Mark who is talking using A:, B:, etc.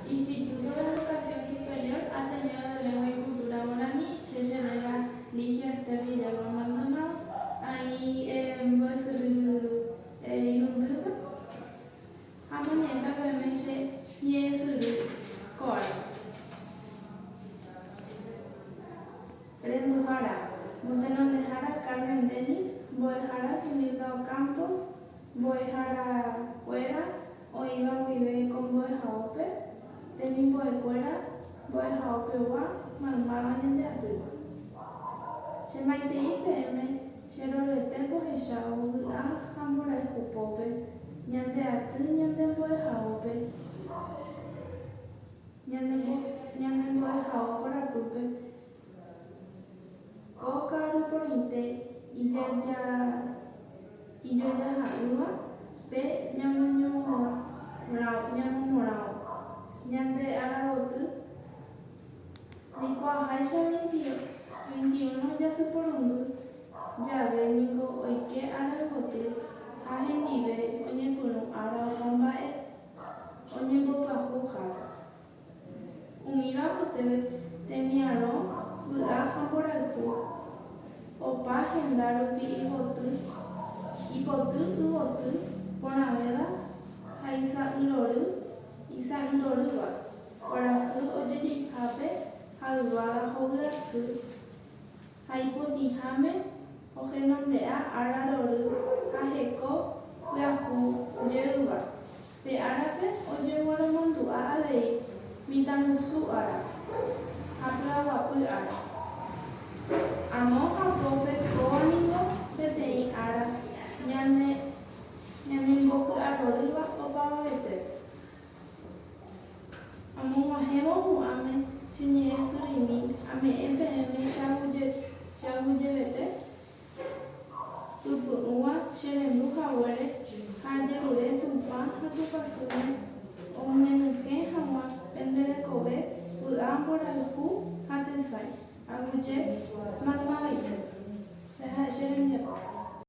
A: Instituto de Educación Superior Ateneo de Lengua y Cultura Guaraní, Chechenera, Ligia, Esther, Villalba, Maldonado, ahí voy a ser Yunduba, Amaneta, Bemeche, Yesuru, Cor, Rendujara, Montenos de Jara, Carmen Denis, Boejara, Sunilda Campos, Boejara, Cuera, Oiva, Vive con Boejaope, Temin Boecuera, Boejaope, Malmaba, Yende Atua. Chemaite IPM, Cherolete, Boejao, Hambora, Jupope, Yande Atu, Yande Boejaope, Yande Boejao, Coratupe, Coca, Porinte, Iyoya Haua, Pe, Yamuño, Yamu Morao, Yande Arabotu, Nico Ajaisha 21 ya se por un ya ve Nico Oike Arabotu, Ajenibe, Oñepuno, Arabambae, Oñepopajuja, Uniga Potebe, Temiaro, Buda Hamboraku, Opa Gendaro Pi Ipotu, Uotu, Ponavera, Haisa Uloru, Isa Uloruba, Oraku Oyeji Hape, Haluaga Hogasu, Haipoti Hame, Ogenondea, Araroru, Ajeko, Lahu, Yeruba, Pe Arape, Oyeguaramondua, Alei, Mitamusu Ara, Haplawapu Ara, Amo Hapope, Koanigo, Petei Ara, Ñanemboku Aroriba, Opavete. Amo Mahebo Ame, Chinie Surimi, Ame EPM, Shaguyevete, Tupua, Sherendu Hawere, Hayerure, Tupa, Hatupasune, Omnenuke, Hawa, Penderekobe, Uamboraku, Hatesai, Aguye, Magmavite, Sherendu.